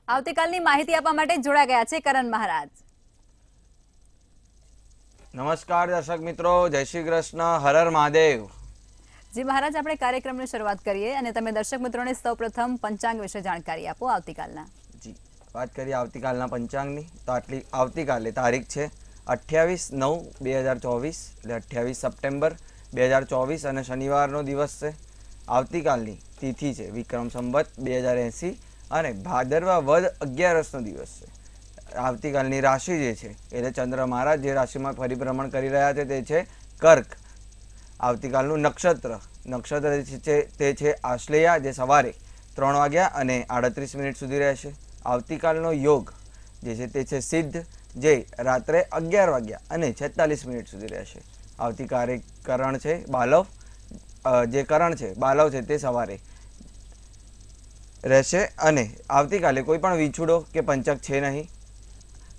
આવતીકાલની માહિતી આપવા માટે જોડા ગયા છે કરણ મહારાજ। નમસ્કાર દર્શક મિત્રો, જય શ્રી કૃષ્ણ, હર હર મહાદેવ। જી મહારાજ, આપણે કાર્યક્રમની શરૂઆત કરીએ અને તમે દર્શક મિત્રોને સૌપ્રથમ પંચાંગ વિશે જાણકારી આપો આવતીકાલના। જી, વાત કરીએ આવતીકાલના પંચાંગની તો આવતીકાલે તારીખ છે 28/9/2024 એટલે 28 સપ્ટેમ્બર 2024 અને શનિવારનો દિવસ છે। આવતીકાલની તિથિ છે વિક્રમ સંવત 2080 અને ભાદરવા વદ 11નો દિવસ છે। આવતીકાલની રાશિ જે છે એટલે ચંદ્ર મહારાજ જે રાશિમાં પરિભ્રમણ કરી રહ્યા છે તે છે કર્ક। આવતીકાલનું નક્ષત્ર તે છે આશ્લેષા, જે સવારે 3:38 સુધી રહેશે। આવતીકાલનો યોગ જે છે તે છે સિદ્ધ, જે રાત્રે 11:46 સુધી રહેશે। આવતીકાલે કરણ છે બાલવ, જે કરણ છે બાલવ છે તે સવારે રહેશે અને આવતીકાલે કોઈ પણ વિછુડો કે પંચક છે નહીં।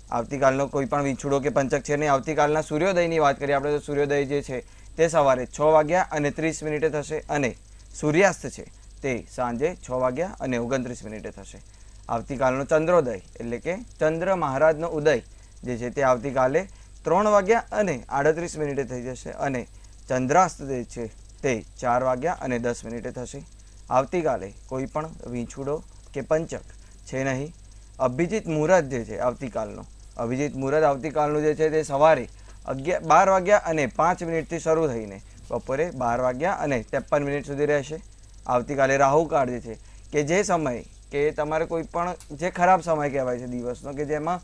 આવતીકાલનો કોઈ પણ વિછુડો કે પંચક છે નહીં। આવતીકાલના સૂર્યોદયની વાત કરીએ આપણે તો સૂર્યોદય જે છે તે સવારે 6:30 થશે અને સૂર્યાસ્ત છે તે સાંજે 6:29 થશે। આવતીકાલનો ચંદ્રોદય એટલે કે ચંદ્ર મહારાજનો ઉદય જે છે તે આવતીકાલે 3:38 થઈ જશે અને ચંદ્રાસ્ત જે છે તે 4:10 થશે। આવતીકાલે કોઈ પણ વીંછુડો કે પંચક છે નહીં। અભિજીત મુહૂર્ત જે છે આવતીકાલનું જે છે તે સવારે 12:05 શરૂ થઈને બપોરે 12:53 સુધી રહેશે। આવતીકાલે રાહુકાળ જે છે કે જે સમય કે તમારે કોઈ પણ જે ખરાબ સમય કહેવાય છે દિવસનો, કે જેમાં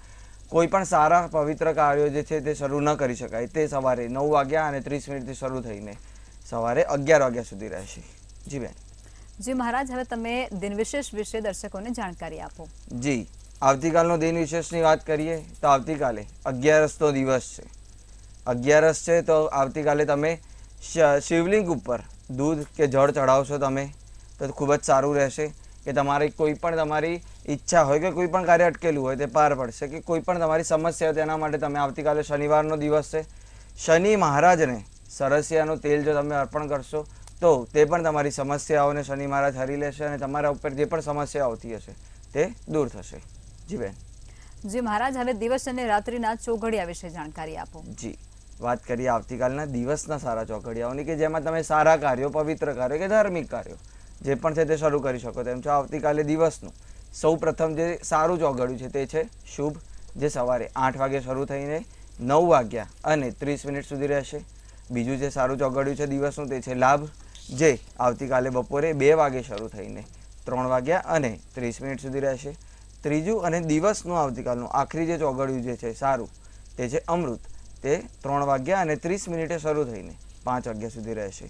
કોઈ પણ સારા પવિત્ર કાર્યો જે છે તે શરૂ ન કરી શકાય, તે સવારે 9:30 શરૂ થઈને સવારે 11 સુધી રહેશે। જી બેન। જી મહારાજ, હવે તમે દિન વિશેષ વિશે દર્શકોને જાણકારી આપો। જી, આવતીકાલનો દિન વિશેષની વાત કરીએ તો આવતીકાલે 11નો દિવસ છે। 11 છે તો આવતીકાલે તમે શિવલિંગ ઉપર દૂધ કે જળ ચડાવશો તમે તો ખૂબ જ સારું રહેશે। કે તમારી કોઈ પણ તમારી ઈચ્છા હોય કે કોઈ પણ કાર્ય અટકેલું હોય તે પાર પડશે, કે કોઈ પણ તમારી સમસ્યા હોય તેના માટે તમે આવતીકાલે શનિવારનો દિવસ છે, શનિ મહારાજને સરસિયાનું તેલ જો તમે અર્પણ કરશો તો તે પણ તમારી સમસ્યાઓને શનિ મહારાજ હરી લેશે અને તમારા ઉપર જે પણ સમસ્યા આવતી હશે તે દૂર થશે। જી બેન। જી મહારાજ, હવે દિવસ અને રાત્રિના ચોઘડિયા વિશે જાણકારી આપો। જી, વાત કરીએ આવતીકાલના દિવસના સારા ચોઘડિયાઓની કે જેમાં તમે સારા કાર્યો, પવિત્ર કાર્યો કે ધાર્મિક કાર્યો જે પણ છે તે શરૂ કરી શકો તેમ છો। આવતીકાલે દિવસનું સૌ પ્રથમ જે સારું ચોઘડિયું છે તે છે શુભ, જે સવારે 8 વાગે શરૂ થઈને 9:30 સુધી રહેશે। બીજું જે સારું ચોઘડિયું છે દિવસનું તે છે લાભ, જે આવતીકાલે બપોરે 2 વાગે શરૂ થઈને 3:30 સુધી રહેશે। ત્રીજું અને દિવસનું આવતીકાલનું આખરી જે ચોઘડિયું જે છે સારું તે છે અમૃત, તે 3:30 શરૂ થઈને 5 વાગ્યા સુધી રહેશે।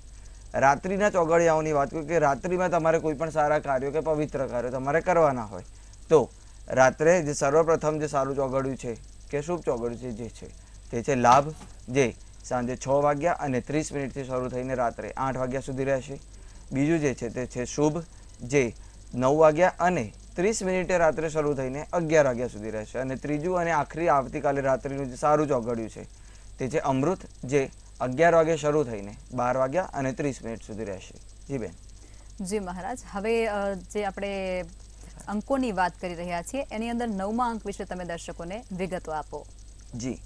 રાત્રિના ચોઘડિયાઓની વાત કરું કે રાત્રિમાં તમારે કોઈ પણ સારા કાર્યો કે પવિત્ર કાર્યો તમારે કરવાના હોય તો રાત્રે જે સર્વપ્રથમ જે સારું ચોઘડિયું છે કે શુભ ચોઘડિયું છે જે છે તે છે લાભ, જે સાંજે 6:30 શરૂ થઈને રાત્રે 8 વાગ્યા સુધી રહેશે। બીજું જે છે તે છે શુભ, જે 9:30 રાત્રે શરૂ થઈને 11 વાગ્યા સુધી રહેશે। અને ત્રીજું અને આખરી આવતીકાલે રાત્રિનું જે સારું ચોઘડિયું છે તે છે અમૃત, જે 11 વાગે શરૂ થઈને 12:30 સુધી રહેશે। જી બેન। જી મહારાજ, હવે જે આપણે અંકોની વાત કરી રહ્યા છીએ એની અંદર 9મા અંક વિશે તમે દર્શકોને વિગતો આપો। જી,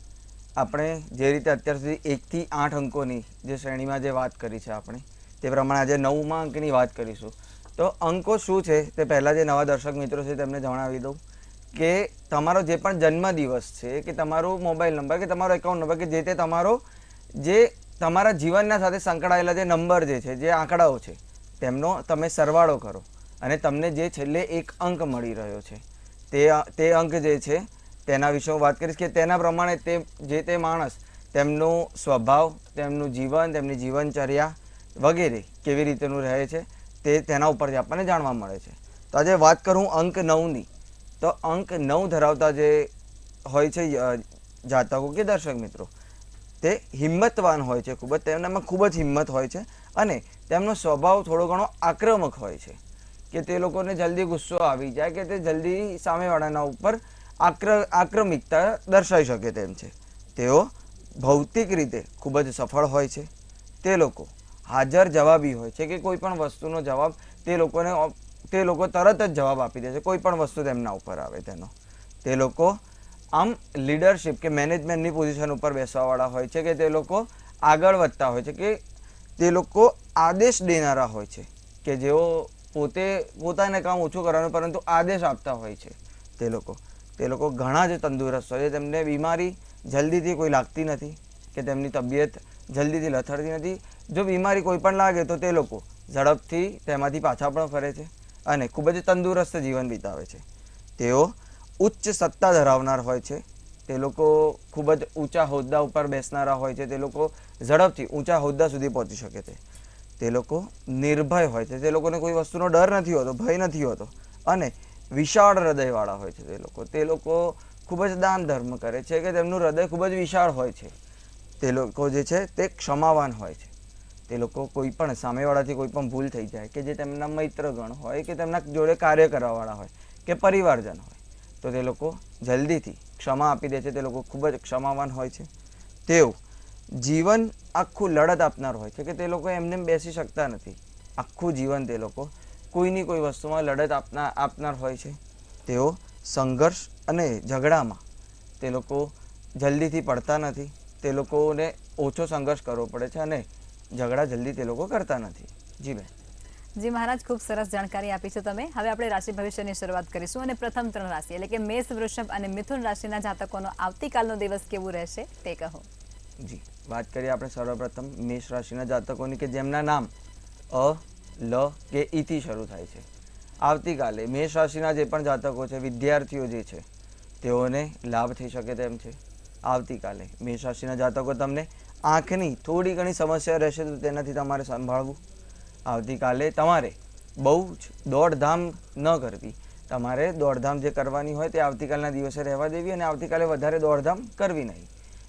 આપણે જે રીતે અત્યાર સુધી 1 થી 8 અંકોની જે શ્રેણીમાં જે વાત કરી છે આપણે તે પ્રમાણે આજે 9મા અંકની વાત કરીશું। તો અંકો શું છે તે પહેલાં જે નવા દર્શક મિત્રો છે તેમને જણાવી દઉં કે તમારો જે પણ જન્મદિવસ છે કે તમારો મોબાઈલ નંબર કે તમારો એકાઉન્ટ નંબર કે જે તે તમારો જે તમારા જીવનના સાથે સંકળાયેલા જે નંબર જે છે, જે આંકડાઓ છે તેમનો તમે સરવાળો કરો અને તમને જે છેલ્લે એક અંક મળી રહ્યો છે તે અંક જે છે તેના વિશે હું વાત કરીશ કે તેના પ્રમાણે તે માણસ તેમનો સ્વભાવ, તેમનું જીવન, તેમની જીવનચર્યા વગેરે કેવી રીતેનું રહે છે તે તેના ઉપરથી આપણને જાણવા મળે છે। તો આજે વાત કરું અંક 9ની, તો અંક 9 ધરાવતા જે હોય છે જાતકો કે દર્શક મિત્રો, તે હિંમતવાન હોય છે ખૂબ જ, તેમનામાં ખૂબ જ હિંમત હોય છે અને તેમનો સ્વભાવ થોડો ઘણો આક્રમક હોય છે કે તે લોકોને જલ્દી ગુસ્સો આવી જાય કે તે જલ્દી સામેવાળાના ઉપર આક્રમિકતા દર્શાવી શકે તેમ છે। તેઓ ભૌતિક રીતે ખૂબ જ સફળ હોય છે। તે લોકો હાજર જવાબી હોય છે કે કોઈ પણ વસ્તુનો જવાબ તે લોકોને તે લોકો તરત જ જવાબ આપી દે છે, કોઈ પણ વસ્તુ તેમના ઉપર આવે તેનો. તે લોકો આમ લીડરશિપ કે મેનેજમેન્ટની પોઝિશન ઉપર બેસવાવાળા હોય છે, કે તે લોકો આગળ વધતા હોય છે, કે તે લોકો આદેશ દેનારા હોય છે, કે જેઓ પોતાને કામ ઓછું કરવાનું પરંતુ આદેશ આપતા હોય છે. તે લોકો ઘણા જ તંદુરસ્ત હોય છે, તેમને બીમારી જલ્દીથી કોઈ લાગતી નથી, કે તેમની તબિયત જલ્દીથી લથડતી નથી. જો બીમારી કોઈ પણ લાગે તો તે લોકો ઝડપથી તેમાંથી પાછા પણ ફરે છે અને ખૂબ જ તંદુરસ્ત જીવન વિતાવે છે. તેઓ ઉચ્ચ સત્તા ધરાવનાર હોય છે, તે લોકો ખૂબ જ ઊંચા હોદ્દા ઉપર બેસનારા હોય છે, તે લોકો ઝડપથી ઊંચા હોદ્દા સુધી પહોંચી શકે છે. તે લોકો નિર્ભય હોય છે, તે લોકોને કોઈ વસ્તુનો ડર નથી હોતો, ભય નથી હોતો અને વિશાળ હૃદયવાળા હોય છે. તે લોકો ખૂબ જ દાન ધર્મ કરે છે, કે તેમનું હૃદય ખૂબ જ વિશાળ હોય છે. તે લોકો જે છે તે ક્ષમાવાન હોય છે. તે લોકો કોઈ પણ સામેવાળાથી કોઈ પણ ભૂલ થઈ જાય, કે જે તેમના મૈત્રગણ હોય, કે તેમના જોડે કાર્ય કરવાવાળા હોય, કે પરિવારજન હોય, તો તે લોકો જલ્દીથી ક્ષમા આપી દે છે. તે લોકો ખૂબ જ ક્ષમાવાન હોય છે. તેઓ જીવન આખું લડત આપનાર હોય છે, કે તે લોકો એમને બેસી શકતા નથી. આખું જીવન તે લોકો કોઈની કોઈ વસ્તુમાં લડત આપનાર હોય છે. તેઓ સંઘર્ષ અને ઝઘડામાં તે લોકો જલ્દીથી પડતા નથી. તે લોકોને ઓછો સંઘર્ષ કરવો પડે છે અને ઝઘડા જલ્દી તે લોકો કરતા નથી. જી બેન. જી મહારાજ, ખૂબ સરસ જાણકારી આપી છે તમે. હવે આપણે રાશિ ભવિષ્યની શરૂઆત કરીશું અને પ્રથમ 3 રાશિ એટલે કે મેષ, વૃષભ અને મિથુન રાશિના જાતકોનો આવતીકાલનો દિવસ કેવું રહેશે તે કહો. જી, વાત કરીએ આપણે સર્વપ્રથમ મેષ રાશિના જાતકોની, કે જેમના નામ અ, લ કે ઈથી શરૂ થાય છે. આવતીકાલે મેષ રાશિના જે પણ જાતકો છે, વિદ્યાર્થીઓ જે છે, તેઓને લાભ થઈ શકે તેમ છે. આવતીકાલે મેષ રાશિના જાતકો, તમને આંખની થોડી ઘણી સમસ્યા રહેશે તો તેનાથી તમારે સંભાળવું. આવતીકાલે તમારે બહુ જ દોડધામ ન કરવી. તમારે દોડધામ જે કરવાની હોય તે આવતીકાલના દિવસે રહેવા દેવી અને આવતીકાલે વધારે દોડધામ કરવી નહીં.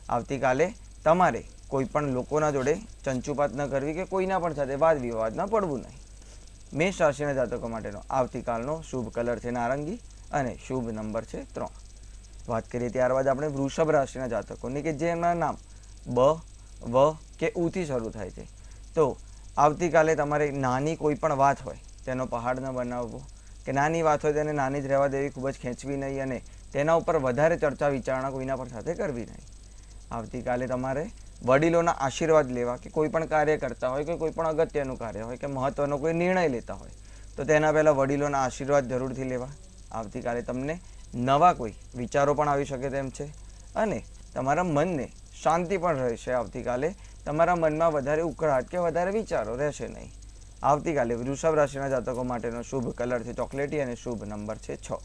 આવતીકાલે તમારે કોઈ પણ લોકોના જોડે ચંચુપાત ન કરવી, કે કોઈના પણ સાથે વાદ વિવાદમાં પડવું નહીં. મેષ રાશિના જાતકો માટેનો આવતીકાલનો શુભ કલર છે નારંગી અને શુભ નંબર છે 3. વાત કરીએ ત્યારબાદ આપણે વૃષભ રાશિના જાતકોની, કે જેમના નામ બ, વ કે ઉથી શરૂ થાય છે. તો આવતીકાલે તમારે નાની કોઈ પણ વાત હોય તેનો પહાડ ન બનાવવો, કે નાની વાત હોય તેને નાની જ રહેવા દેવી, ખૂબ જ ખેંચવી નહીં અને તેના ઉપર વધારે ચર્ચા વિચારણા કોઈના પણ સાથે કરવી નહીં. આવતીકાલે તમારે વડીલોના આશીર્વાદ લેવા, કે કોઈ પણ કાર્ય કરતા હોય, કે કોઈ પણ અગત્યનું કાર્ય હોય, કે મહત્ત્વનો કોઈ નિર્ણય લેતા હોય તો તેના પહેલાં વડીલોના આશીર્વાદ જરૂરથી લેવા. આવતીકાલે તમને નવા કોઈ વિચારો પણ આવી શકે તેમ છે અને તમારા મનને શાંતિ પણ રહેશે. આવતીકાલે તમારા મનમાં વધારે ઉકળાટ કે વધારે વિચારો રહેશે નહીં. આવતીકાલે વૃષભ રાશિના જાતકો માટેનો શુભ કલર છે ચોકલેટી અને શુભ નંબર છે 6.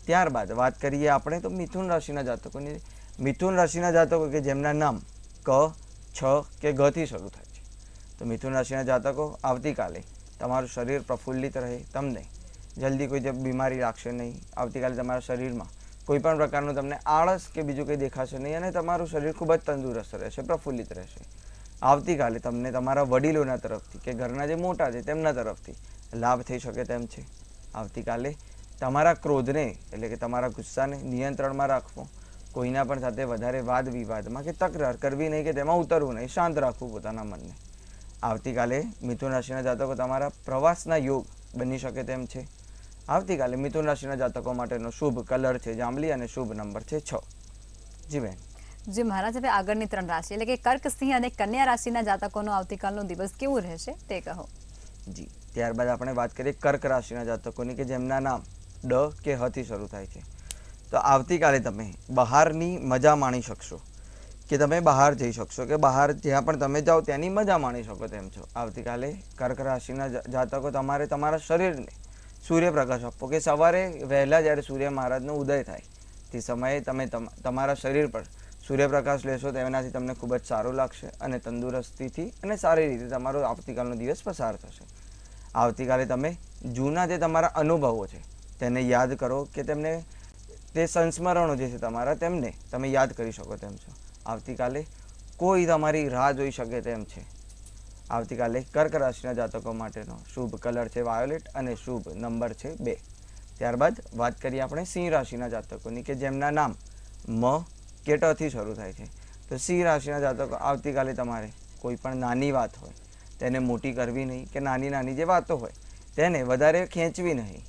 ત્યારબાદ વાત કરીએ આપણે તો મિથુન રાશિના જાતકોની. મિથુન રાશિના જાતકો, કે જેમના નામ ક, છ કે ગથી શરૂ થાય છે. તો મિથુન રાશિના જાતકો, આવતીકાલે તમારું શરીર પ્રફુલ્લિત રહે, તમને જલ્દી કોઈ બીમારી લાગશે નહીં. આવતીકાલે તમારા શરીરમાં કોઈ પણ પ્રકારનું તમને આળસ કે બીજું કંઈ દેખાશે નહીં અને તમારું શરીર ખૂબ જ તંદુરસ્ત રહેશે, પ્રફુલ્લિત રહેશે. આવતીકાલે તમને તમારા વડીલોના તરફથી, કે ઘરના જે મોટા છે તેમના તરફથી લાભ થઈ શકે તેમ છે. આવતીકાલે તમારા ક્રોધને એટલે કે તમારા ગુસ્સાને નિયંત્રણમાં રાખવો. કોઈના પણ સાથે વધારે વાદ વિવાદમાં કે તકરાર કરવી નહીં, કે તેમાં ઉતરવું નહીં, શાંત રાખવું પોતાના મનને. આવતીકાલે મિથુન રાશિના જાતકો, તમારા પ્રવાસના યોગ બની શકે તેમ છે. આવતીકાલે મિથુન રાશિના જાતકો માટેનો શુભ કલર છે જાંબલી અને શુભ નંબર છે 6. જી બેન. જી મહારાજ, હવે આગળની 3 રાશિ એટલે કે કર્ક, સિંહ અને કન્યા રાશિના જાતકોનો આવતીકાલનો દિવસ કેવું રહેશે તે કહો. જી, ત્યારબાદ આપણે વાત કરીએ કર્ક રાશિના જાતકોની, કે જેમના નામ ડ કે હથી શરૂ થાય છે. તો આવતીકાલે તમે બહારની મજા માણી શકશો, કે તમે બહાર જઈ શકશો, કે બહાર જ્યાં પણ તમે જાઓ ત્યાંની મજા માણી શકો તેમ છો. આવતીકાલે કર્ક રાશિના જાતકો, તમારે તમારા શરીરને સૂર્યપ્રકાશ આપવો, કે સવારે વહેલા જ્યારે સૂર્ય મહારાજનો ઉદય થાય તે સમયે તમે તમારા શરીર પર સૂર્યપ્રકાશ લેશો, તેનાથી તમને ખૂબ જ સારું લાગશે અને તંદુરસ્તીથી અને સારી રીતે તમારો આવતીકાલનો દિવસ પસાર થશે. આવતીકાલે તમે જૂના જે તમારા અનુભવો છે તેને યાદ કરો, કે તે સંસ્મરણો જે છે તમારા, તેમને તમે યાદ કરી શકો તેમ છો. આવતીકાલે કોઈ તમારી રાહ જોઈ શકે તેમ છે. આવતીકાલે કર્ક રાશિના જાતકો માટેનો શુભ કલર છે વાયોલેટ અને શુભ નંબર છે 2. ત્યારબાદ વાત કરીએ આપણે સિંહ રાશિના જાતકોની, કે જેમના નામ મ કે ટ થી શરૂ થાય છે. તો સિંહ રાશિના જાતકો, આવતીકાલે તમારે કોઈ પણ નાની વાત હોય તેને મોટી કરવી નહીં, કે નાની નાની જે વાતો હોય તેને વધારે ખેંચવી નહીં.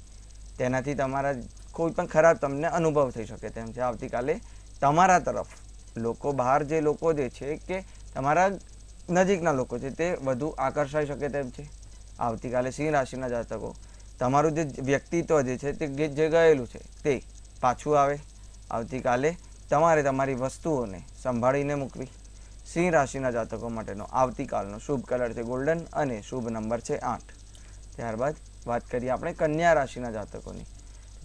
તેનાથી તમારા કોઈ પણ ખરાબ તમને અનુભવ થઈ શકે તેમ છે. આવતીકાલે તમારા તરફ લોકો, બહાર જે લોકો જે છે કે તમારા નજીકના લોકો છે તે વધુ આકર્ષાઈ શકે તેમ છે. આવતીકાલે સિંહ રાશિના જાતકો, તમારું જે વ્યક્તિત્વ જે છે તે જે ગયેલું છે તે પાછું આવે. આવતીકાલે તમારે તમારી વસ્તુઓને સંભાળીને મૂકવી. સિંહ રાશિના જાતકો માટેનો આવતીકાલનો શુભ કલર છે ગોલ્ડન અને શુભ નંબર છે 8. ત્યારબાદ વાત કરીએ આપણે કન્યા રાશિના જાતકોની.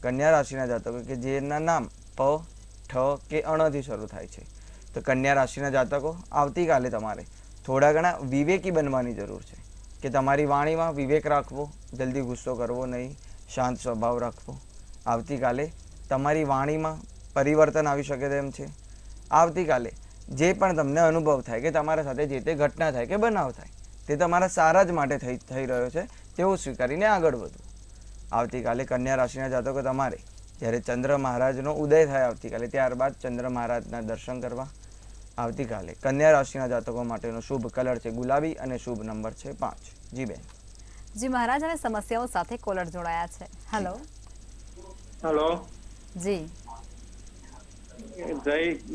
કન્યા રાશિના જાતકો કે જેના નામ પ, ઠ કે અણથી શરૂ થાય છે, તો કન્યા રાશિના જાતકો આવતીકાલે તમારે થોડા ઘણા વિવેકી બનવાની જરૂર છે કે તમારી વાણીમાં વિવેક રાખવો, જલ્દી ગુસ્સો કરવો નહીં, શાંત સ્વભાવ રાખવો. આવતીકાલે તમારી વાણીમાં પરિવર્તન આવી શકે તેમ છે. આવતીકાલે જે પણ તમને અનુભવ થાય કે તમારા સાથે જે તે ઘટના થાય કે બનાવ થાય તે તમારા સારા જ માટે થઈ રહ્યો છે તેવું સ્વીકારીને આગળ વધવું. આવતીકાલે કન્યા રાશિના જાતકો તમારે જ્યારે ચંદ્ર મહારાજનો ઉદય થાય આવતીકાલે, ત્યારબાદ ચંદ્ર મહારાજના દર્શન કરવા. આવતીકાલે કન્યા રાશિના જાતકો માટેનો શુભ કલર છે ગુલાબી અને શુભ નંબર છે 5. જી બેન. જી મહારાજ, અને સમસ્યાઓ સાથે કોલર જોડાયા છે. હેલો. હેલો. જી.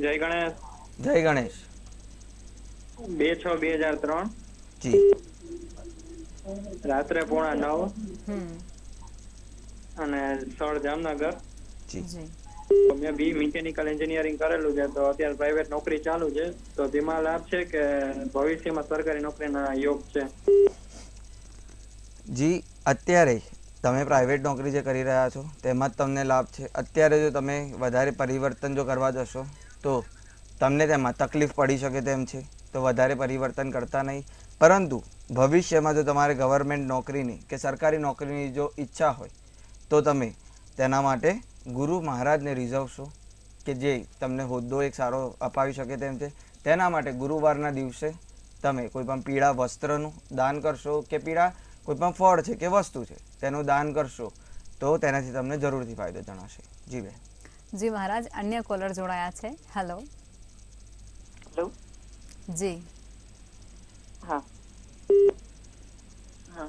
જય ગણેશ. જય ગણેશ. 2/6/2003 જી. રાત્રે 9:30 હમ. અને સ્થળ જામનગર. જી. જી. મેં બી મિકેનિકલ એન્જિનિયરિંગ કરેલું છે, તો અત્યારે પ્રાઇવેટ નોકરી ચાલુ છે, તો તેમાં લાભ છે કે ભવિષ્યમાં સરકારી નોકરીના યોગ છે? જી, અત્યારે તમે પ્રાઇવેટ નોકરી જે કરી રહ્યા છો તેમાં જ તમને લાભ છે. અત્યારે જો તમે વધારે પરિવર્તન જો કરવા જશો તો તમને તેમાં તકલીફ પડી શકે તેમ છે, તો વધારે પરિવર્તન કરતા નહીં. પરંતુ ભવિષ્યમાં જો તમારે ગવર્મેન્ટ નોકરીની કે સરકારી નોકરીની જો ઈચ્છા હોય તો તમે તેના માટે ગુરુ મહારાજને રીઝવશો કે જે તમને હોદ્દો એક સારો અપાવી શકે તેમ છે. તેના માટે ગુરુવારના દિવસે તમે કોઈ પણ પીળા વસ્ત્રનું દાન કરશો કે પીળા કોઈ પણ ફળ છે કે વસ્તુ છે તેનું દાન કરશો તો તેનાથી તમને જરૂરથી ફાયદો જણાશે. જી બેન. જી મહારાજ, અન્ય કોલર જોડાયા છે. હેલો. હેલો. જી. હા હા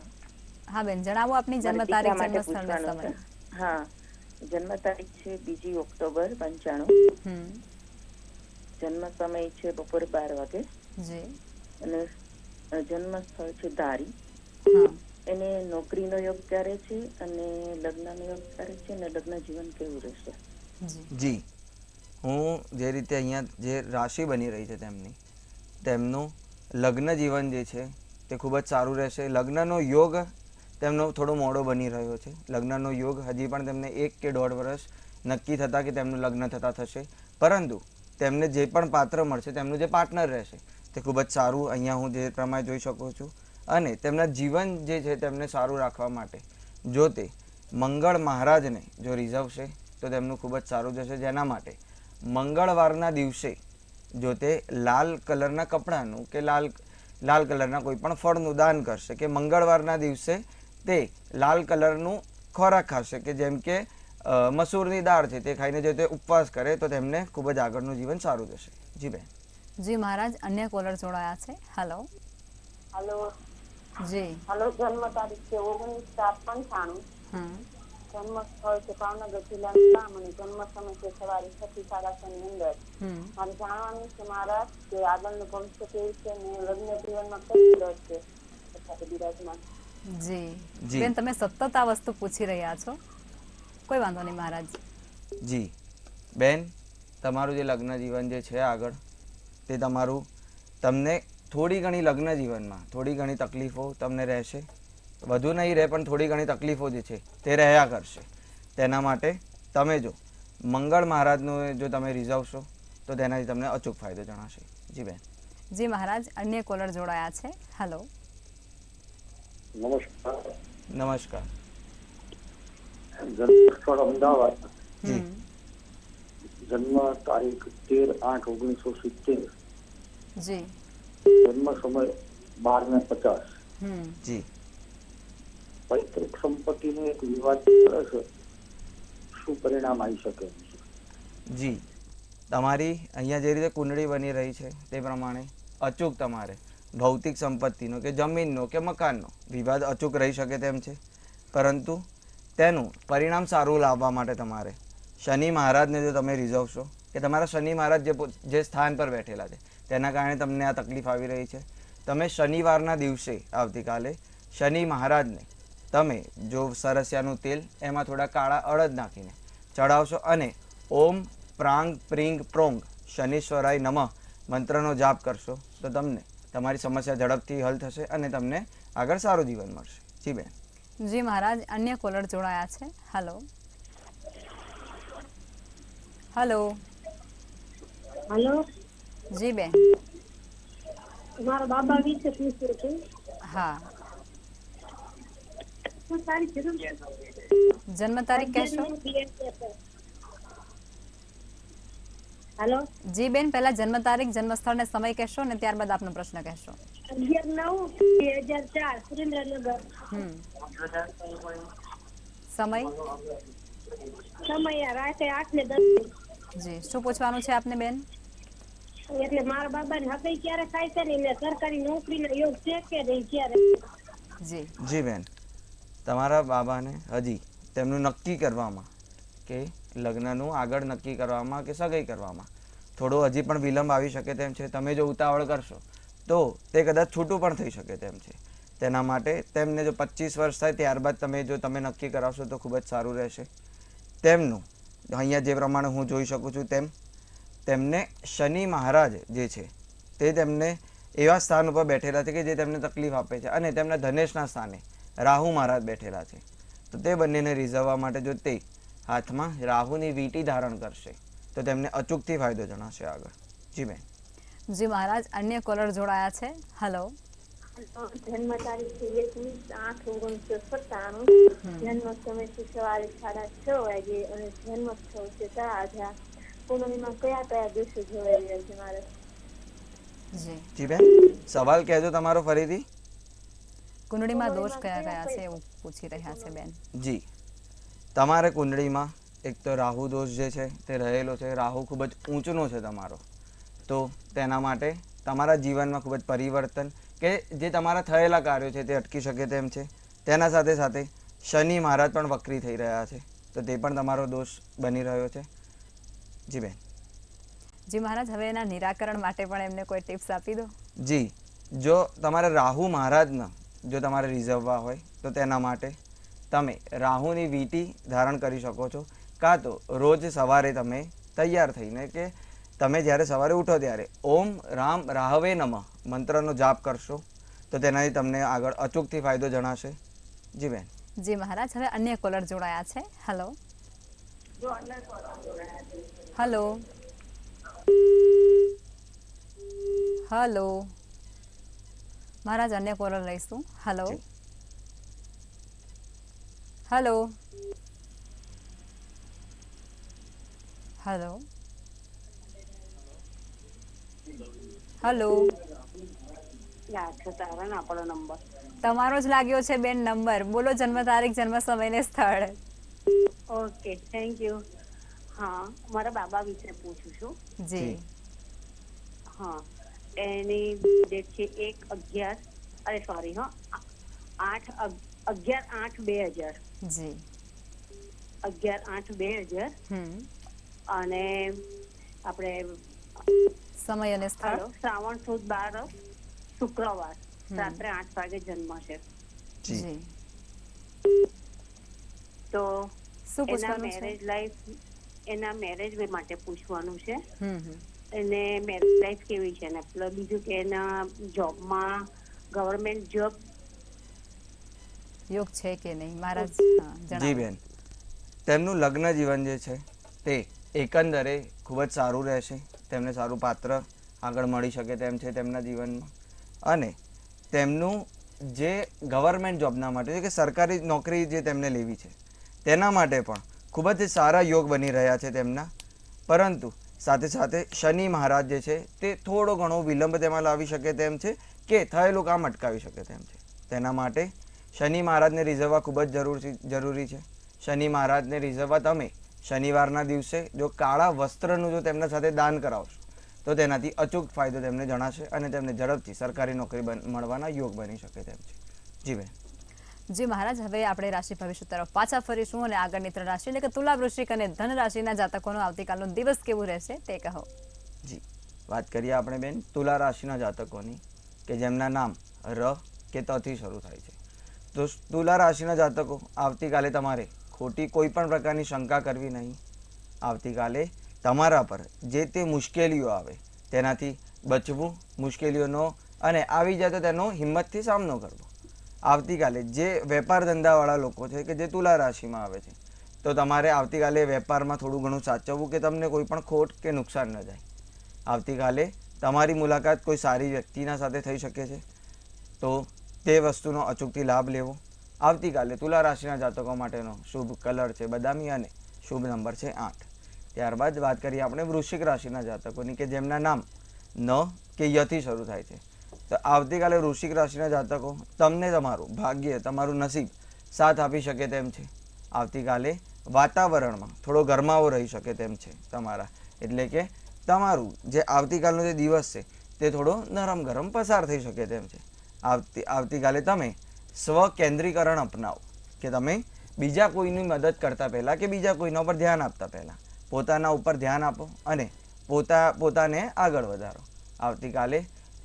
હા બેન, જણાવો આપની જન્મ મારે તારીખ, દીકરા જન્મ માટે સ્થળ, પૂછવાનું સમય. છે. હા, જન્મ તારીખ છે 2 ઓક્ટોબર 95. હમ. જન્મ સમય છે બપોરે 12 વાગે જી. અને જન્મ સ્થળ છે ધારી. હા. એને નોકરીનો યોગ ક્યારે છે અને લગ્નનો યોગ ક્યારે છે અને લગ્ન જીવન કેવું રહેશે? જી. જી, હું જે રીતે અહીંયા જે રાશિ બની રહી છે તેમનું લગ્ન જીવન જે છે તે ખૂબ જ સારું રહેશે. લગ્નનો યોગ તેમનો થોડો મોડો બની રહ્યો છે. લગ્નનો યોગ હજી પણ તેમને 1 કે 1.5 વર્ષ નક્કી થતાં કે તેમનું લગ્ન થતાં થશે, પરંતુ તેમને જે પણ પાત્ર મળશે, તેમનું જે પાર્ટનર રહેશે તે ખૂબ જ સારું અહીંયા હું જે પ્રમાણે જોઈ શકું છું. અને તેમના જીવન જે છે તેમને સારું રાખવા માટે જો તે મંગળ મહારાજને જો રીઝવશે તો તેમનું ખૂબ જ સારું જશે. જેના માટે મંગળવારના દિવસે જો તે લાલ કલરના કપડાનું કે લાલ કલરના કોઈ પણ ફળનું દાન કરશે કે મંગળવારના દિવસે તે લાલ કલરનું ખોરાક ખાશે કે જેમ કે મસૂરની દાળ છે તે ખાઈને જો તે ઉપવાસ કરે તો તેમને ખૂબ જ આગળનું જીવન સારું જશે. જી બેન. જી મહારાજ, અન્ય કોલર જોડાયા છે. હેલો. હલો. જી. હલો. જન્મ તારીખ છે 19/7/95. હમ. જન્મ સ્થળ છે ભાવનગર જિલ્લાનું ગામ અને જન્મ સમય છે સવારે 6 થી 6:30 ની અંદર. હમ. મારે જાણવાનું છે મારા કે આગળનું ભવિષ્ય કેવું છે અને લગ્ન જીવનમાં કઈ રસ છે અત્યારે બિરાજમાન. જી. જી. બેન, તમે સતત આ વસ્તુ પૂછી રહ્યા છો. કોઈ વાંધો નહીં મહારાજ. જી બેન, તમારું જે લગ્ન જીવન જે છે આગળ તે તમારું તમને થોડી ઘણી લગ્ન જીવનમાં થોડી ઘણી તકલીફો તમને રહેશે. વધુ નહીં રહે પણ થોડી ઘણી તકલીફો જે છે તે રહ્યા કરશે. તેના માટે તમે જો મંગળ મહારાજનું જો તમે રીઝવશો તો તેનાથી તમને અચૂક ફાયદો જણાશે. જી બેન. જી મહારાજ, અન્ય કોલર જોડાયા છે. હેલો. નમસ્કાર. નમસ્કાર. જન્મ સ્થળ અમદાવાદ. જી. જન્મ તારીખ 13/8/1970. જી. જન્મ સમય 12:50. હમ. જી. પૈતૃક સંપત્તિનો એક વિવાદ કરે છે, શું પરિણામ આવી શકે? જી, તમારી અહીંયા જે રીતે કુંડળી બની રહી છે તે પ્રમાણે અચૂક તમારે ભૌતિક સંપત્તિનો કે જમીનનો કે મકાનનો વિવાદ અચૂક રહી શકે તેમ છે. પરંતુ તેનું પરિણામ સારું લાવવા માટે તમારે શનિ મહારાજને જો તમે રીઝવશો કે તમારા શનિ મહારાજ જે સ્થાન પર બેઠેલા છે તેના કારણે તમને આ તકલીફ આવી રહી છે, તમે શનિવારના દિવસે આવતીકાલે શનિ મહારાજને તમે જો સરસિયાનું તેલ એમાં થોડા કાળા અડદ નાખીને ચડાવશો અને ઓમ પ્રાંગ પ્રિંગ પ્રોંગ શનીશ્વરાય નમઃ મંત્રનો જાપ કરશો તો તમને તમારી સમસ્યા ઝડપથી હલ થશે અને તમને આગળ સારું જીવન મળશે. જી બેન. જી મહારાજ, અન્ય કોલર જોડાયા છે. Hello hello. હલો, જી બેન. મારા બાબા વિશે પૂછ્યું હતું. હા, શું તારીખ છે? જન્મ તારીખ કહેશો? હલો, જી બેન, પહેલા જન્મ તારીખ, જન્મ સ્થળ ને સમય કહેશો ને ત્યારબાદ આપનો પ્રશ્ન કહેશો. 11/9/2004 સુરેન્દ્રનગર. સમય? સમય રાતે 8:10. જી, શું પૂછવાનું છે આપને બેન? એટલે મારા બાબાને હકઈ ક્યારે થાય છે ને એને સરકારી નોકરીનો યોગ છે કે નહીં ક્યારે? જી જી બેન, તમારા બાબાને હજી તેમનું નક્કી કરવામાં કે લગ્નનું આગળ નક્કી કરવામાં કે સગાઈ કરવામાં થોડો હજી પણ વિલંબ આવી શકે તેમ છે. તમે જો ઉતાવળ કરશો તો તે કદાચ છૂટું પણ થઈ શકે તેમ છે. તેના માટે તેમને જો 25 વર્ષ થાય ત્યારબાદ તમે નક્કી કરાવશો તો ખૂબ જ સારું રહેશે. તેમનું અહીંયા જે પ્રમાણે હું જોઈ શકું છું તેમને શનિ મહારાજ જે છે તે તેમને એવા સ્થાન ઉપર બેઠેલા છે કે જે તેમને તકલીફ આપે છે અને તેમના ધનેશના સ્થાને રાહુ મહારાજ બેઠેલા છે. તો તે બંનેને રીઝવવા માટે જો તે હાથમાં રાહુની વીંટી ધારણ કરશે તો તેમને અચૂકથી ફાયદો જણાશે આગળ. જી બેન. જી મહારાજ, અન્ય કોલર જોડાયા છે. હલો જન્મ તારીખ છે 21/8/1997. જન્મ સમય છે સવારે 6:30 વાગે અને જન્મ સ્થળ છે તળાજા. પૂનમમાં કયા કયા દિવસો જોડાઈ રહ્યા છે મારે? જી જી બેન, સવાલ કહેજો તમારો ફરીથી. કુંડળીમાં દોષ કયા કયા છે એવું પૂછી રહ્યા છે બેન. જી, તમારે કુંડળીમાં એક તો રાહુ દોષ જે છે તે રહેલો છે. રાહુ ખૂબ જ ઊંચનો છે તમારો, તો તેના માટે તમારા જીવનમાં ખૂબ જ પરિવર્તન કે જે તમારા થયેલા કાર્યો છે તે અટકી શકે તેમ છે. તેના સાથે સાથે શનિ મહારાજ પણ વક્રી થઈ રહ્યા છે, તો તે પણ તમારો દોષ બની રહ્યો છે. જી બેન. જી મહારાજ, હવે એના નિરાકરણ માટે પણ એમને કોઈ ટિપ્સ આપી દો. જી, જો તમારે રાહુ મહારાજના જો તમારે રીઝવવા હોય તો તેના માટે તમે રાહુની વીંટી ધારણ કરી શકો છો, કાં તો રોજ સવારે તમે તૈયાર થઈને કે તમે જ્યારે સવારે ઉઠો ત્યારે ઓમ રામ રાહવે નમઃ મંત્રનો જાપ કરશો તો તેનાથી તમને આગળ અચૂકથી ફાયદો જણાશે. જી બેન. જી મહારાજ, હવે અન્ય કોલર જોડાયા છે. Hello hello hello. મહારાજ, અન્ય કોલર લઈશું. Hello hello hello hello. તમારો જ લાગ્યો છે બેન નંબર. બોલો જન્મ તારીખ, જન્મ સમય ને સ્થળ. Okay, thank you. હા, મારા બાબા વિશે પૂછું છું. જી હા, એની ડેટ છે 11/8/2000. જી 11/8/2000. અને આપણે સમય અને સ્થળ? શ્રાવણ સુદ 12 શુક્રવાર રાત્રે 8 વાગે જન્મ છે. જી. તો શું એના પૂછવાનું છે? મેરેજ લાઈફ, એના મેરેજ માટે પૂછવાનું છે. હમ એને મેરેજ લાઈફ કેવી છે ને પ્લસ બીજું કે એના જોબમાં ગવર્મેન્ટ જોબ યોગ છે કે નહીં મહારાજ? હા, જી જણાવો. બેન, તેમનું લગ્ન જીવન જે છે તે એકંદરે ખૂબ જ સારું રહેશે. તેમને સારું પાત્ર આગળ મળી શકે તેમ છે તેમના જીવનમાં. અને તેમનું જે ગવર્મેન્ટ જોબના માટે કે સરકારી નોકરી જે તેમને લેવી છે તેના માટે પણ ખૂબ જ સારા યોગ બની રહ્યા છે તેમના. પરંતુ સાથે સાથે શનિ મહારાજ જે છે તે થોડો ઘણો વિલંબ તેમાં લાવી શકે તેમ છે કે થયેલું કામ અટકાવી શકે તેમ છે. તેના માટે શનિ મહારાજને રીઝવવા ખૂબ જ જરૂરી છે. શનિ મહારાજને રીઝવવા તમે શનિવારના દિવસે જો કાળા વસ્ત્રનું જો તેમના સાથે દાન કરાવશો તો તેનાથી અચૂક ફાયદો તેમને જણાશે અને તેમને ઝડપથી સરકારી નોકરી મળવાના યોગ બની શકે તેમ છે. જી બેન. જી મહારાજ, હવે આપણે રાશિ ભવિષ્ય તરફ પાછા ફરીશું અને આગળની 3 રાશિ એટલે કે તુલા, વૃશ્ચિક અને ધન રાશિના જાતકોનો આવતીકાલનો દિવસ કેવું રહેશે તે કહો. જી, વાત કરીએ આપણે બેન તુલા રાશિના જાતકોની કે જેમના નામ ર કે તથી શરૂ થાય છે. તો તુલા રાશિના જાતકો, આવતીકાલે તમારે ખોટી કોઈ પણ પ્રકારની શંકા કરવી નહીં. આવતીકાલે તમારા પર જે તે મુશ્કેલીઓ આવે તેનાથી બચવું, મુશ્કેલીઓનો અને આવી જાય તો તેનો હિંમતથી સામનો કરવો. આવતીકાલે જે વેપાર ધંધાવાળા લોકો છે કે જે તુલા રાશિમાં આવે છે, તો તમારે આવતીકાલે વેપારમાં થોડું ઘણું સાચવવું કે તમને કોઈ પણ ખોટ કે નુકસાન ન જાય. આવતીકાલે તમારી મુલાકાત કોઈ સારી વ્યક્તિના સાથે થઈ શકે છે, તો તે વસ્તુનો અચૂકથી લાભ લેવો. આવતીકાલે તુલા રાશિના જાતકો માટેનો શુભ કલર છે બદામી અને શુભ નંબર છે 8. ત્યારબાદ વાત કરીએ આપણે વૃશ્ચિક રાશિના જાતકોની કે જેમના નામ ન કે યથી શરૂ થાય છે. તો આવતીકાલે વૃશ્ચિક રાશિના જાતકો, તમને તમારું ભાગ્ય, તમારું નસીબ સાથ આપી શકે તેમ છે. આવતીકાલે વાતાવરણમાં થોડો ગરમાવો રહી શકે તેમ છે તમારા, એટલે કે તમારું જે આવતીકાલનો જે દિવસ છે તે થોડો નરમ ગરમ પસાર થઈ શકે તેમ છે. આવતીકાલે તમે સ્વકેન્દ્રીકરણ અપનાવો કે તમે બીજા કોઈની મદદ કરતાં પહેલાં કે બીજા કોઈના ઉપર ધ્યાન આપતા પહેલાં પોતાના ઉપર ધ્યાન આપો અને પોતાને આગળ વધારો. આવતીકાલે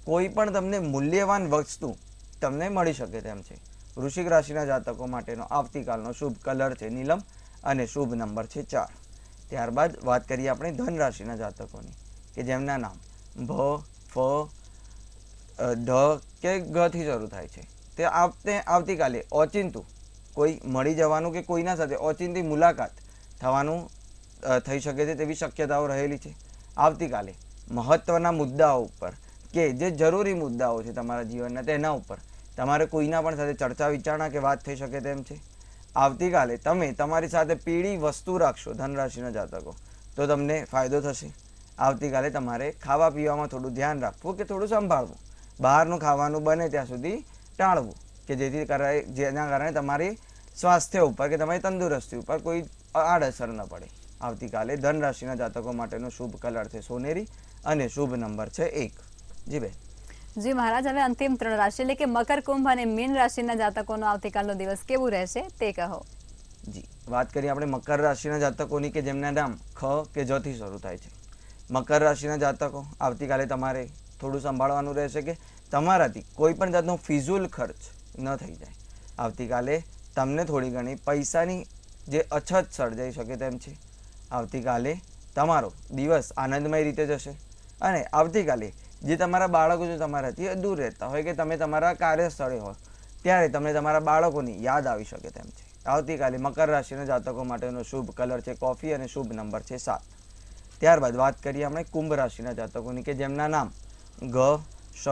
કોઈ પણ તમને મૂલ્યવાન વસ્તુ તમને મળી શકે તેમ છે. વૃશ્ચિક રાશિના જાતકો માટેનો આવતીકાલનો શુભ કલર છે નીલમ અને શુભ નંબર છે 4. ત્યારબાદ વાત કરીએ આપણે ધન રાશિના જાતકોની કે જેમના નામ ભ, ફ, ઢ કે ગથી શરૂ થાય છે. તે આવતીકાલે ઓચિંતું કોઈ મળી જવાનું કે કોઈના સાથે ઓચિંતી મુલાકાત થવાનું થઈ શકે છે તેવી શક્યતાઓ રહેલી છે. આવતીકાલે મહત્ત્વના મુદ્દાઓ ઉપર કે જે જરૂરી મુદ્દાઓ છે તમારા જીવનના તેના ઉપર તમારે કોઈના પણ સાથે ચર્ચા વિચારણા કે વાત થઈ શકે તેમ છે. આવતીકાલે તમે તમારી સાથે પીળી વસ્તુ રાખશો ધનરાશિના જાતકો, તો તમને ફાયદો થશે. આવતીકાલે તમારે ખાવા પીવામાં થોડું ધ્યાન રાખવું કે થોડું સંભાળવું. બહારનું ખાવાનું બને ત્યાં સુધી ટાળવું કે જેના કારણે તમારી સ્વાસ્થ્ય ઉપર કે તમારી તંદુરસ્તી ઉપર કોઈ આડઅસર ન પડે. આવતીકાલે ધન રાશિના જાતકો માટેનો શુભ કલર છે સોનેરી અને શુભ નંબર છે 1. જી બેન. જી મહારાજ, હવે અંતિમ 3 રાશિ એટલે કે મકર, કુંભ અને મીન રાશિના જાતકોનો આવતીકાલનો દિવસ કેવું રહેશે તે કહો. જી, વાત કરીએ આપણે મકર રાશિના જાતકોની કે જેમના નામ ખ કે જથી શરૂ થાય છે. મકર રાશિના જાતકો, આવતીકાલે તમારે થોડું સંભાળવાનું રહેશે કે તમારાથી કોઈ પણ જાતનો ફિઝૂલ ખર્ચ ન થઈ જાય. આવતીકાલે તમને થોડી ઘણી પૈસાની જે અછત સર્જાઈ શકે તેમ છે. આવતીકાલે તમારો દિવસ આનંદમય રીતે જશે અને આવતીકાલે જે તમારા બાળકો જો તમારાથી દૂર રહેતા હોય કે તમે તમારા કાર્યસ્થળે હોય ત્યારે તમને તમારા બાળકોની યાદ આવી શકે તેમ છે. આવતીકાલે મકર રાશિના જાતકો માટેનો શુભ કલર છે કોફી અને શુભ નંબર છે 7. ત્યારબાદ વાત કરીએ આપણે કુંભ રાશિના જાતકોની કે જેમના નામ ગ, શ,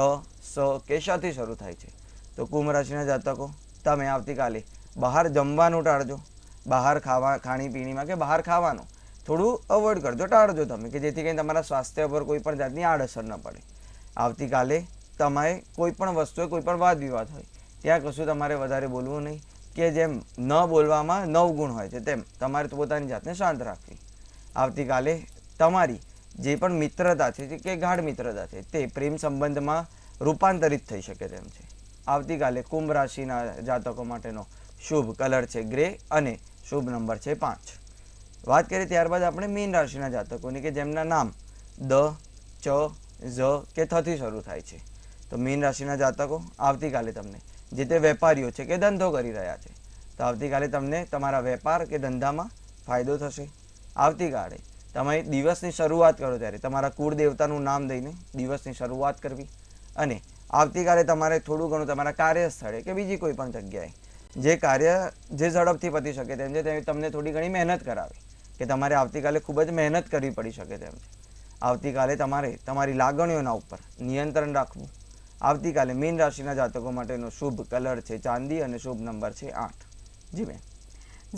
સ કે શથી શરૂ થાય છે. તો કુંભ રાશિના જાતકો, તમે આવતીકાલે બહાર જમવાનું ટાળજો. બહાર ખાણીપીણીમાં કે બહાર ખાવાનું થોડું અવોઇડ કરજો, ટાળજો તમે, કે જેથી કરીને તમારા સ્વાસ્થ્ય પર કોઈ પણ જાતની આડઅસર ન પડે. આવતીકાલે તમારે કોઈ પણ વસ્તુએ કોઈ પણ વાદ વિવાદ હોય ત્યાં કશું તમારે વધારે બોલવું નહીં, કે જેમ ન બોલવામાં 9 ગુણ હોય છે તેમ તમારે પોતાની જાતને શાંત રાખવી. આવતીકાલે તમારી જે પણ મિત્રતા છે કે ગાઢ મિત્રતા છે તે પ્રેમ સંબંધમાં રૂપાંતરિત થઈ શકે તેમ છે. આવતીકાલે કુંભ રાશિના જાતકો માટેનો શુભ કલર છે ગ્રે અને શુભ નંબર છે 5. વાત કરીએ ત્યારબાદ આપણે મીન રાશિના જાતકોની કે જેમના નામ દ, ચ, ઝ કે થથી શરૂ થાય છે. તો મીન રાશિના જાતકો, આવતીકાલે તમને જે તે વેપારીઓ છે કે ધંધો કરી રહ્યા છે, તો આવતીકાલે તમને તમારા વેપાર કે ધંધામાં ફાયદો થશે. આવતીકાલે તમે દિવસની શરૂઆત કરો ત્યારે તમારા કુળ દેવતાનું નામ દઈને દિવસની શરૂઆત કરવી અને આવતીકાલે તમારે થોડું ઘણું તમારા કાર્યસ્થળે કે બીજી કોઈ પણ જગ્યાએ જે કાર્ય જે ઝડપથી પતી શકે તેમ છે તે તમને થોડી ઘણી મહેનત કરાવે કે તમારે આવતીકાલે ખૂબ જ મહેનત કરવી પડી શકે તેમ છે. આવતીકાલે તમારે તમારી લાગણીઓના ઉપર નિયંત્રણ રાખવું. આવતીકાલે મીન રાશિના જાતકો માટેનો શુભ કલર છે ચાંદી અને શુભ નંબર છે 8. જી બેન.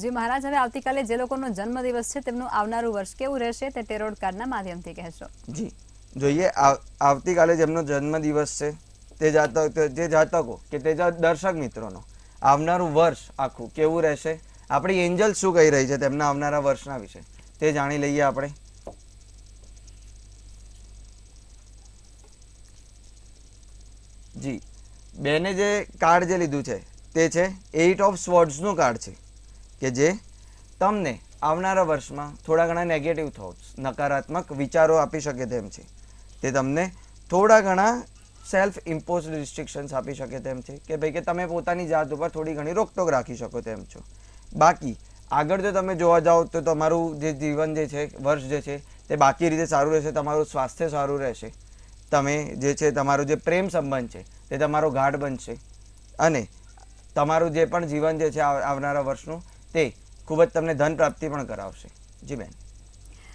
જી મહારાજ, હવે આવતીકાલે જે લોકોનો જન્મદિવસ છે તેમનું આવનારું વર્ષ કેવું રહેશે તે ટેરોટ કાર્ડના માધ્યમથી કહેશો. જી, જોઈએ આવતીકાલે જેમનો જન્મદિવસ છે તે જાતકો કે તે દર્શક મિત્રોનો આવનારું વર્ષ આખું કેવું રહેશે, આપણી એન્જલ શું કહી રહી છે તેમના આવનારા વર્ષના વિશે તે જાણી લઈએ આપણે. જી, બેને જે કાર્ડ જે લીધું છે તે છે 8 ઓફ સ્વોર્ડ્સનું કાર્ડ છે કે જે તમને આવનારા વર્ષમાં થોડા ઘણા નેગેટિવ થોટ્સ, નકારાત્મક વિચારો આપી શકે તેમ છે. તે તમને થોડા ઘણા સેલ્ફ ઇમ્પોઝ રિસ્ટ્રિક્શન્સ આપી શકે તેમ છે કે ભાઈ કે તમે પોતાની જાત ઉપર થોડી ઘણી રોકટોક રાખી શકો તેમ છો. બાકી આગળ જો તમે જોવા જાઓ તો તમારું જે જીવન જે છે, વર્ષ જે છે તે બાકી રીતે સારું રહેશે. તમારું સ્વાસ્થ્ય સારું રહેશે. તમે જે છે તમારો જે પ્રેમ સંબંધ છે તે તમારો ગાઢ બનશે અને તમારું જે પણ જીવન જે છે આવનારા વર્ષનું તે ખૂબ જ તમને ધન પ્રાપ્તિ પણ કરાવશે. જી બેન.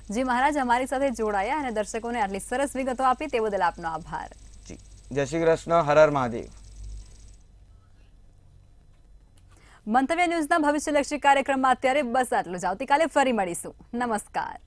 જી મહારાજ, અમારી સાથે જોડાયા અને દર્શકોને આટલી સરસ વિગતો આપી તે બદલ આપનો આભાર. જી, જય શ્રી કૃષ્ણ. હર હર મહાદેવ. મંતવ્ય ન્યૂઝના ભવિષ્યલક્ષી કાર્યક્રમમાં અત્યારે બસ આટલું જ. આવતીકાલે ફરી મળીશું. નમસ્કાર.